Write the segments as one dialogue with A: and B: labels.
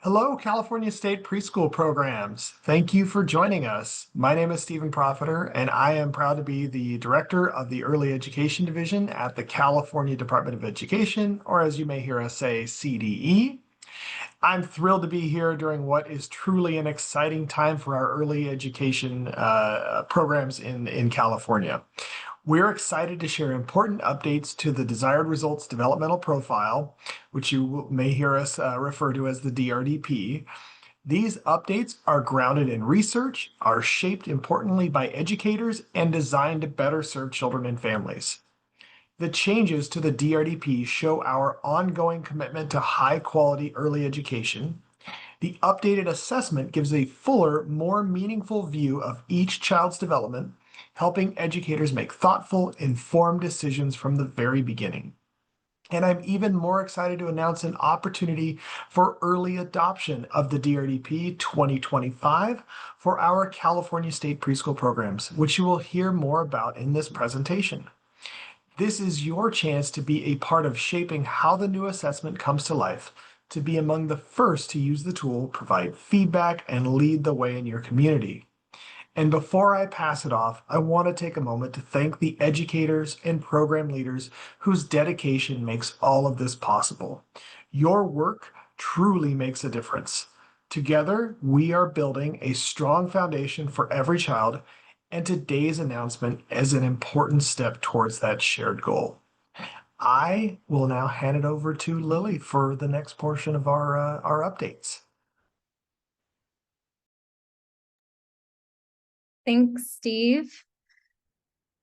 A: Hello, California State Preschool Programs. Thank you for joining us. My name is Stephen Profiter, and I am proud to be the Director of the Early Education Division at the California Department of Education, or as you may hear us say, CDE. I'm thrilled to be here during what is truly an exciting time for our early education programs in California. We're excited to share important updates to the Desired Results Developmental Profile, which you may hear us refer to as the DRDP. These updates are grounded in research, are shaped importantly by educators, and designed to better serve children and families. The changes to the DRDP show our ongoing commitment to high quality early education. The updated assessment gives a fuller, more meaningful view of each child's development, helping educators make thoughtful, informed decisions from the very beginning. And I'm even more excited to announce an opportunity for early adoption of the DRDP 2025 for our California State Preschool programs, which you will hear more about in this presentation. This is your chance to be a part of shaping how the new assessment comes to life, to be among the first to use the tool, provide feedback, and lead the way in your community. And before I pass it off, I want to take a moment to thank the educators and program leaders whose dedication makes all of this possible. Your work truly makes a difference. Together, we are building a strong foundation for every child, and today's announcement is an important step towards that shared goal. I will now hand it over to Lily for the next portion of our updates.
B: Thanks, Steve.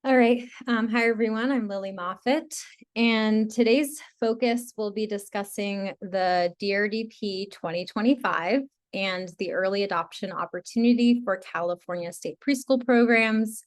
B: All right. Hi, everyone. I'm Lily Moffitt, and today's focus will be discussing the DRDP 2025 and the early adoption opportunity for California State Preschool programs,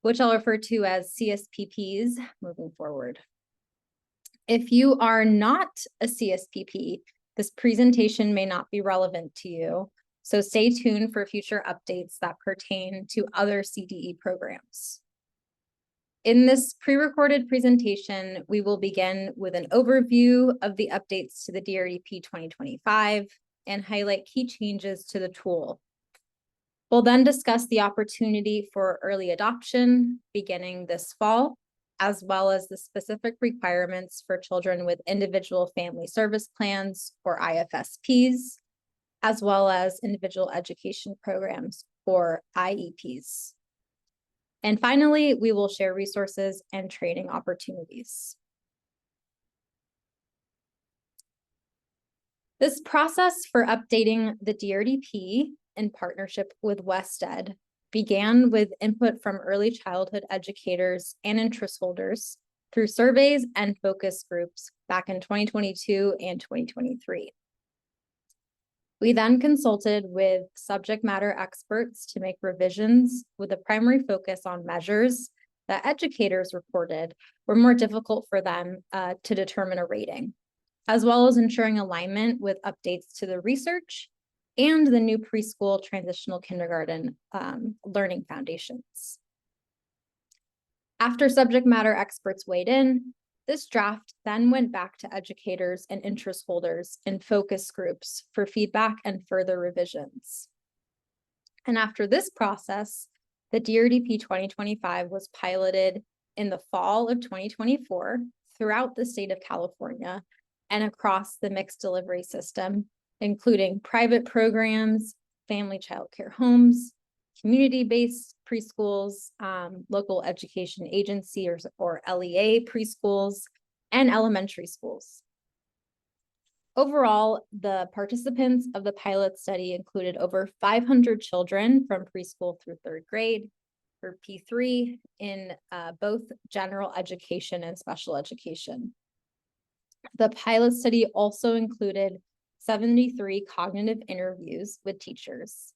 B: which I'll refer to as CSPPs moving forward. If you are not a CSPP, this presentation may not be relevant to you, so stay tuned for future updates that pertain to other CDE programs. In this pre-recorded presentation, we will begin with an overview of the updates to the DRDP 2025 and highlight key changes to the tool. We'll then discuss the opportunity for early adoption beginning this fall, as well as the specific requirements for children with individual family service plans, or IFSPs, as well as individual education programs, or IEPs. And finally, we will share resources and training opportunities. This process for updating the DRDP in partnership with WestEd began with input from early childhood educators and interest holders through surveys and focus groups back in 2022 and 2023. We then consulted with subject matter experts to make revisions with a primary focus on measures that educators reported were more difficult for them to determine a rating, as well as ensuring alignment with updates to the research and the new preschool transitional kindergarten learning foundations. After subject matter experts weighed in, this draft then went back to educators and interest holders in focus groups for feedback and further revisions. And after this process, the DRDP 2025 was piloted in the fall of 2024 throughout the state of California and across the mixed delivery system, including private programs, family child care homes, community-based preschools, local education agency or LEA preschools, and elementary schools. Overall, the participants of the pilot study included over 500 children from preschool through third grade, or P3, in both general education and special education. The pilot study also included 73 cognitive interviews with teachers.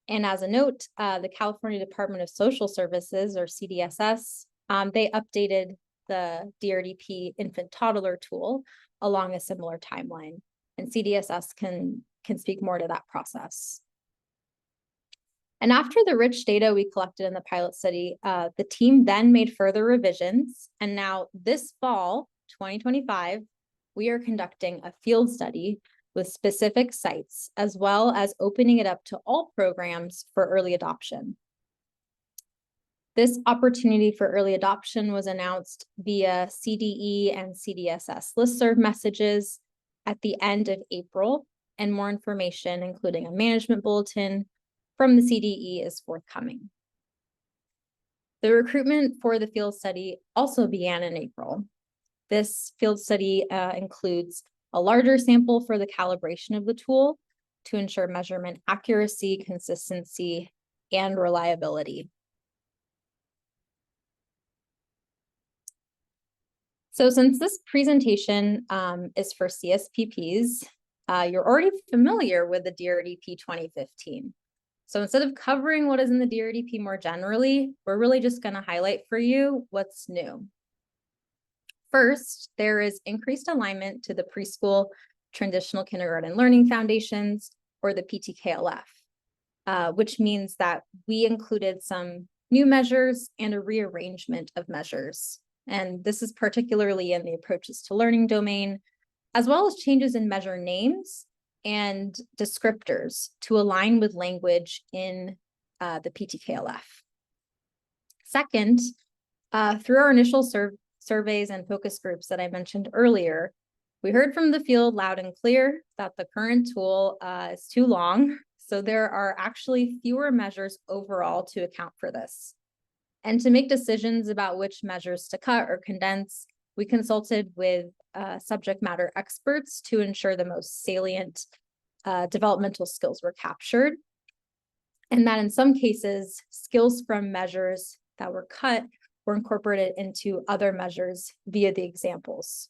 B: And as a note, the California Department of Social Services, or CDSS, they updated the DRDP infant toddler tool along a similar timeline. And CDSS can speak more to that process. And after the rich data we collected in the pilot study, the team then made further revisions. And now this fall, 2025, we are conducting a field study with specific sites, as well as opening it up to all programs for early adoption. This opportunity for early adoption was announced via CDE and CDSS listserv messages at the end of April, and more information, including a management bulletin from the CDE, is forthcoming. The recruitment for the field study also began in April. This field study includes a larger sample for the calibration of the tool to ensure measurement accuracy, consistency, and reliability. So since this presentation is for CSPPs, you're already familiar with the DRDP 2015. So instead of covering what is in the DRDP more generally, we're really just going to highlight for you what's new. First, there is increased alignment to the preschool transitional kindergarten learning foundations, or the PTKLF, which means that we included some new measures and a rearrangement of measures. And this is particularly in the approaches to learning domain, as well as changes in measure names and descriptors to align with language in the PTKLF. Second, through our initial surveys and focus groups that I mentioned earlier, we heard from the field loud and clear that the current tool is too long, so there are actually fewer measures overall to account for this. And to make decisions about which measures to cut or condense, we consulted with subject matter experts to ensure the most salient developmental skills were captured, and that in some cases, skills from measures that were cut were incorporated into other measures via the examples.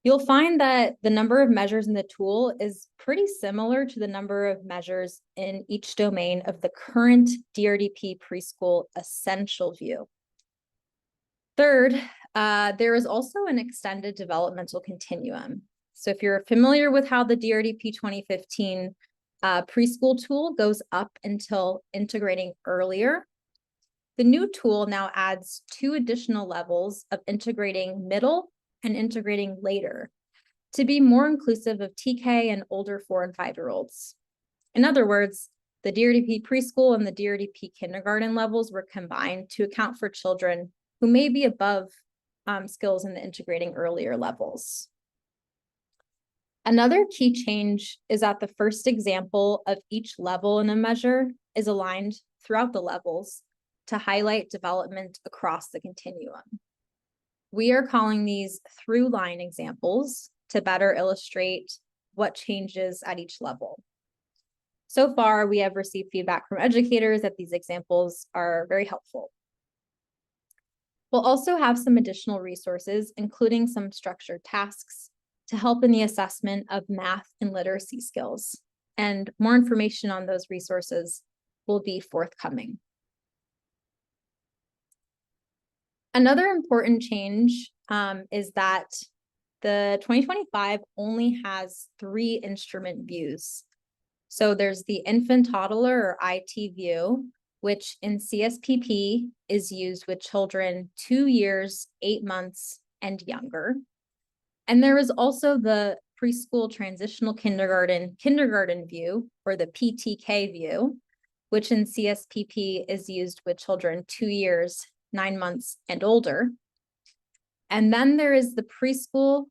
B: You'll find that the number of measures in the tool is pretty similar to the number of measures in each domain of the current DRDP preschool essential view. Third, there is also an extended developmental continuum. So if you're familiar with how the DRDP 2015 preschool tool goes up until integrating earlier, the new tool now adds 2 additional levels of integrating middle and integrating later to be more inclusive of TK and older 4- and 5-year-olds. In other words, the DRDP preschool and the DRDP kindergarten levels were combined to account for children who may be above skills in the integrating earlier levels. Another key change is that the first example of each level in a measure is aligned throughout the levels to highlight development across the continuum. We are calling these through line examples to better illustrate what changes at each level. So far, we have received feedback from educators that these examples are very helpful. We'll also have some additional resources, including some structured tasks to help in the assessment of math and literacy skills. And more information on those resources will be forthcoming. Another important change is that the 2025 only has 3 instrument views. So there's the infant toddler or IT view, which in CSPP is used with children 2 years, 8 months, and younger. And there is also the preschool transitional kindergarten view, or the PTK view, which in CSPP is used with children 2 years, 9 months, and older. And then there is the preschool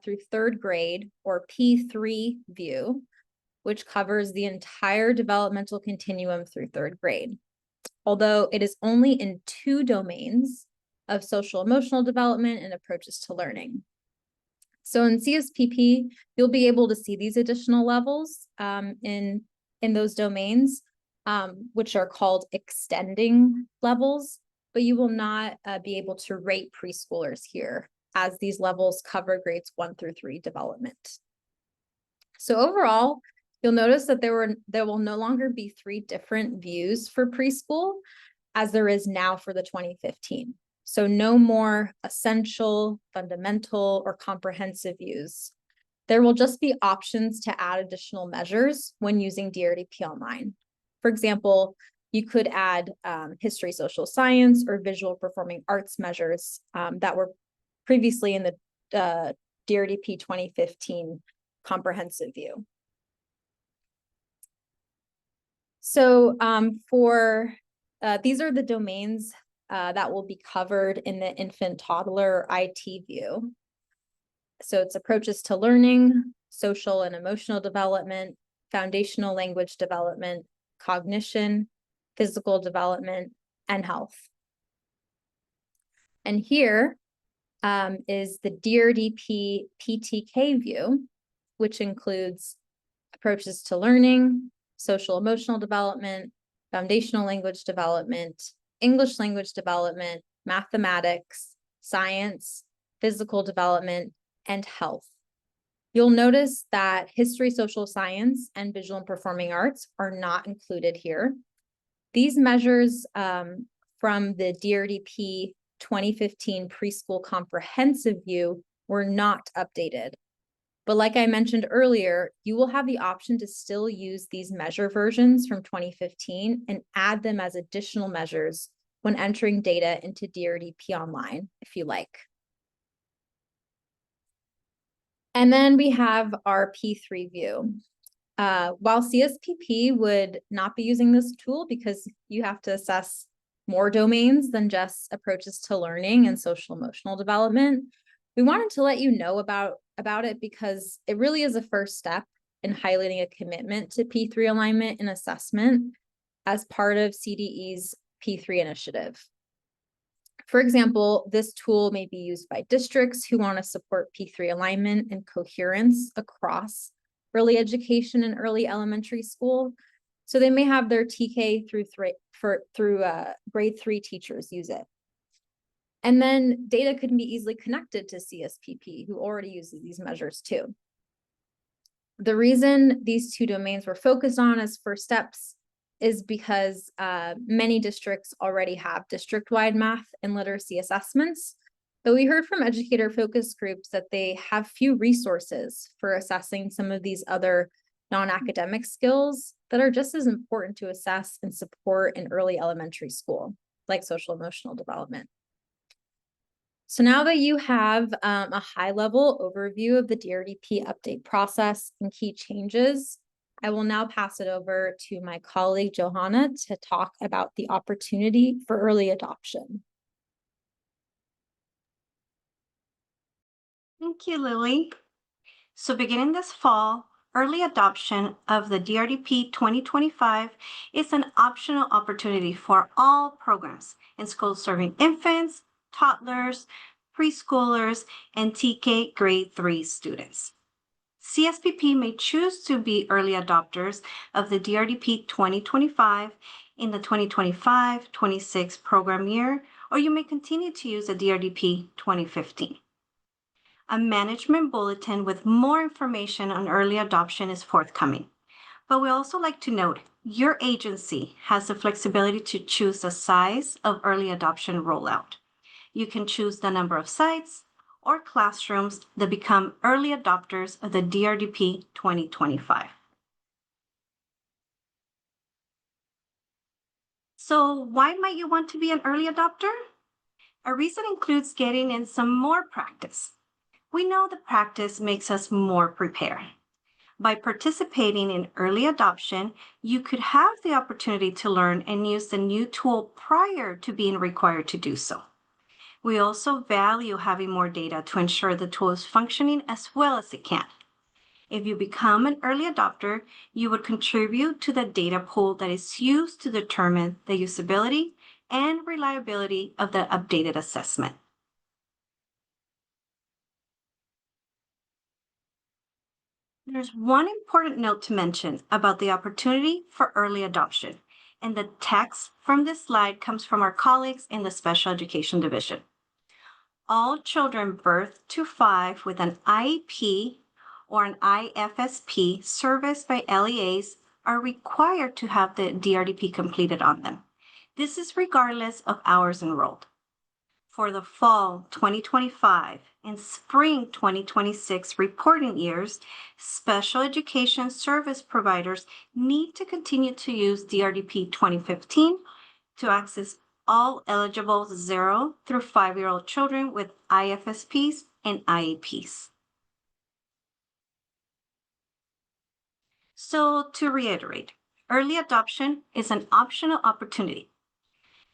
B: through 3rd grade, or P3 view, which covers the entire developmental continuum through 3rd grade, although it is only in 2 domains of social emotional development and approaches to learning. So in CSPP, you'll be able to see these additional levels in those domains, which are called extending levels, but you will not be able to rate preschoolers here, as these levels cover grades 1 through 3 development. So overall, you'll notice that there will no longer be 3 different views for preschool, as there is now for the 2015. So no more essential, fundamental, or comprehensive views. There will just be options to add additional measures when using DRDP Online. For example, you could add history, social science, or visual performing arts measures that were previously in the DRDP 2015 comprehensive view. So these are the domains that will be covered in the infant toddler IT view. So it's approaches to learning, social and emotional development, foundational language development, cognition, physical development, and health. And here is the DRDP PTK view, which includes approaches to learning, social emotional development, foundational language development, English language development, mathematics, science, physical development, and health. You'll notice that history, social science, and visual and performing arts are not included here. These measures from the DRDP 2015 preschool comprehensive view were not updated. But like I mentioned earlier, you will have the option to still use these measure versions from 2015 and add them as additional measures when entering data into DRDP Online, if you like. And then we have our P3 view. While CSPP would not be using this tool because you have to assess more domains than just approaches to learning and social emotional development, we wanted to let you know about it because it really is a first step in highlighting a commitment to P3 alignment and assessment as part of CDE's P3 initiative. For example, this tool may be used by districts who want to support P3 alignment and coherence across early education and early elementary school. So they may have their TK through grade 3 teachers use it. And then data could be easily connected to CSPP, who already uses these measures too. The reason these two domains were focused on as first steps is because many districts already have district-wide math and literacy assessments, but we heard from educator focus groups that they have few resources for assessing some of these other non-academic skills that are just as important to assess and support in early elementary school, like social emotional development. So now that you have a high-level overview of the DRDP update process and key changes, I will now pass it over to my colleague, Johanna, to talk about the opportunity for early adoption.
C: Thank you, Lily. So beginning this fall, early adoption of the DRDP 2025 is an optional opportunity for all programs in schools serving infants, toddlers, preschoolers, and TK grade 3 students. CSPP may choose to be early adopters of the DRDP 2025 in the 2025-26 program year, or you may continue to use the DRDP 2015. A management bulletin with more information on early adoption is forthcoming. But we also like to note your agency has the flexibility to choose the size of early adoption rollout. You can choose the number of sites or classrooms that become early adopters of the DRDP 2025. So why might you want to be an early adopter? A reason includes getting in some more practice. We know that practice makes us more prepared. By participating in early adoption, you could have the opportunity to learn and use the new tool prior to being required to do so. We also value having more data to ensure the tool is functioning as well as it can. If you become an early adopter, you would contribute to the data pool that is used to determine the usability and reliability of the updated assessment. There's one important note to mention about the opportunity for early adoption, and the text from this slide comes from our colleagues in the Special Education Division. All children birth to 5 with an IEP or an IFSP serviced by LEAs are required to have the DRDP completed on them. This is regardless of hours enrolled. For the fall 2025 and spring 2026 reporting years, special education service providers need to continue to use DRDP 2015 to access all eligible 0 through 5-year-old children with IFSPs and IEPs. So to reiterate, early adoption is an optional opportunity.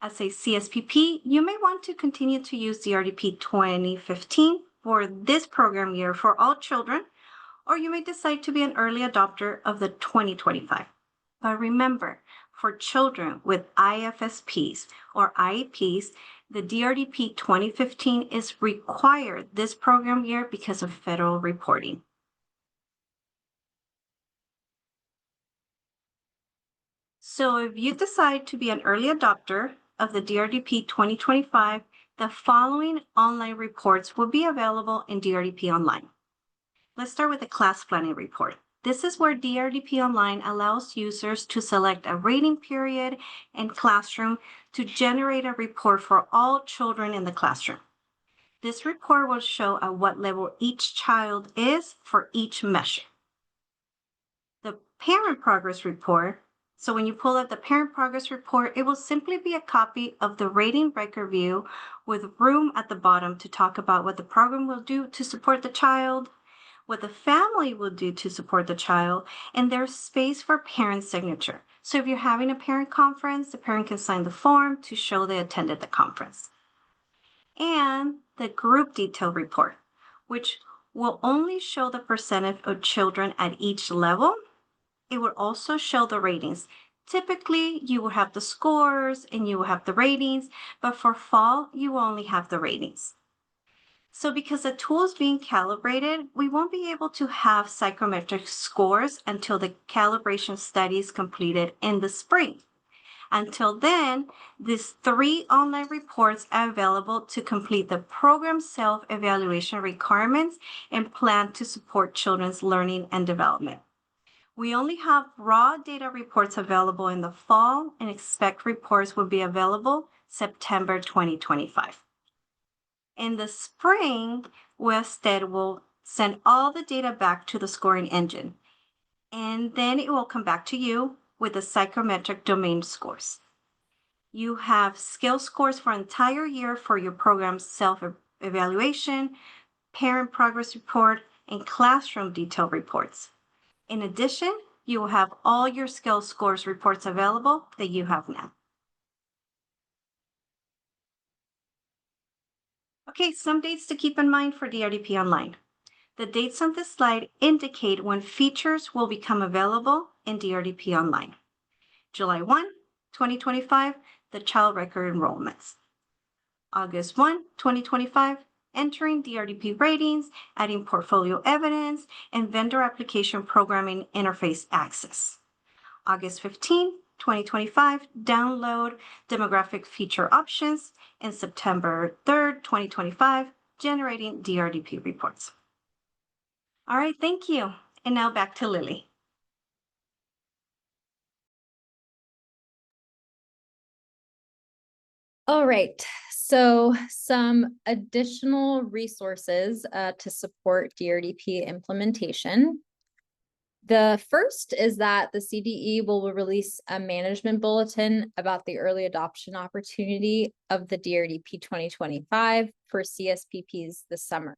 C: As a CSPP, you may want to continue to use DRDP 2015 for this program year for all children, or you may decide to be an early adopter of the 2025. But remember, for children with IFSPs or IEPs, the DRDP 2015 is required this program year because of federal reporting. So if you decide to be an early adopter of the DRDP 2025, the following online reports will be available in DRDP Online. Let's start with the class planning report. This is where DRDP Online allows users to select a rating period and classroom to generate a report for all children in the classroom. This report will show at what level each child is for each measure. The parent progress report. So when you pull up the parent progress report, it will simply be a copy of the rating record view with room at the bottom to talk about what the program will do to support the child, what the family will do to support the child, and there's space for parent signature. So if you're having a parent conference, the parent can sign the form to show they attended the conference. And the group detail report, which will only show the percentage of children at each level. It will also show the ratings. Typically, you will have the scores and you will have the ratings, but for fall, you will only have the ratings. So because the tool is being calibrated, we won't be able to have psychometric scores until the calibration study is completed in the spring. Until then, these 3 online reports are available to complete the program self-evaluation requirements and plan to support children's learning and development. We only have raw data reports available in the fall and expect reports will be available September 2025. In the spring, WestEd will send all the data back to the scoring engine, and then it will come back to you with the psychometric domain scores. You have skill scores for entire year for your program's self-evaluation, parent progress report, and classroom detail reports. In addition, you will have all your skill scores reports available that you have now. Okay, some dates to keep in mind for DRDP Online. The dates on this slide indicate when features will become available in DRDP Online. July 1, 2025, the child record enrollments. August 1, 2025, entering DRDP ratings, adding portfolio evidence, and vendor application programming interface access. August 15, 2025, download demographic feature options, and September 3rd, 2025, generating DRDP reports. All right, thank you. And now back to Lily.
B: All right, so some additional resources to support DRDP implementation. The first is that the CDE will release a management bulletin about the early adoption opportunity of the DRDP 2025 for CSPPs this summer.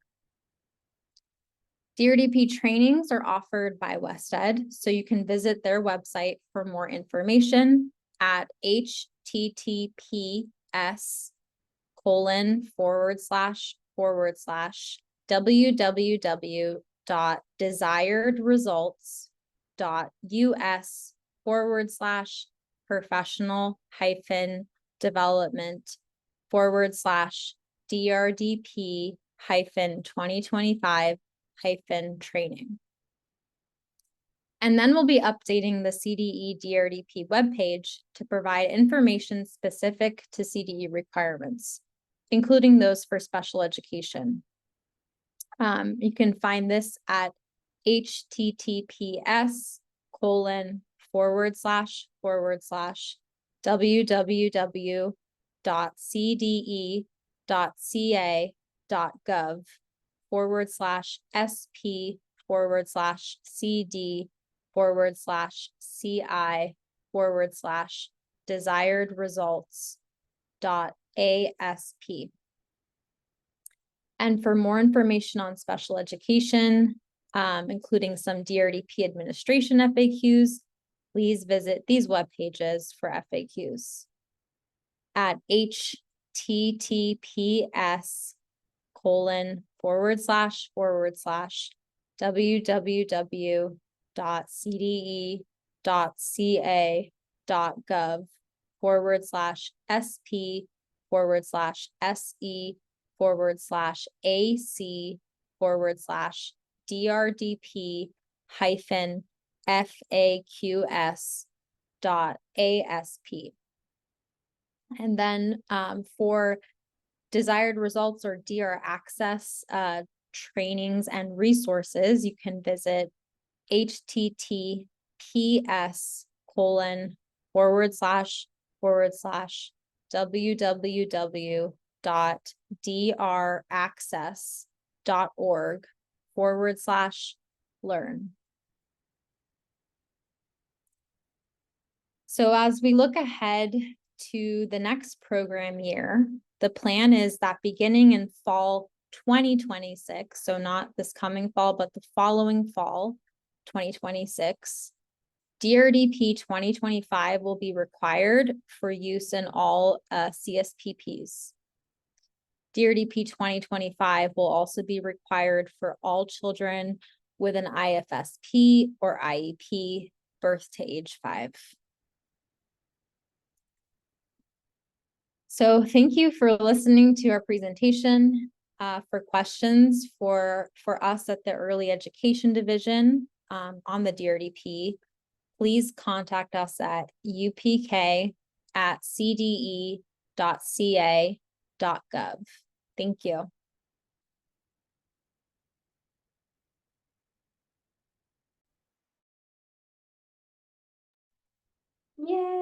B: DRDP trainings are offered by WestEd, so you can visit their website for more information at https://professional-development.DRDP-2025-training. And then we'll be updating the CDE DRDP webpage to provide information specific to CDE requirements, including those for special education. You can find this at https://www.cde.ca.gov/SP/CI/desired-results.ASP. And for more information on special education, including some DRDP administration FAQs, please visit these web pages for FAQs at https://www.cde.ca.gov/SP/FAQS.ASP. And then for desired results or DR access trainings and resources, you can visit https://www.draccess.org/learn. So as we look ahead to the next program year, the plan is that beginning in fall 2026, so not this coming fall, but the following fall, 2026, DRDP 2025 will be required for use in all CSPPs. DRDP 2025 will also be required for all children with an IFSP or IEP birth to age 5. So thank you for listening to our presentation. For questions for us at the Early Education Division on the DRDP, please contact us at upk@cde.ca.gov. Thank you.
C: Yay!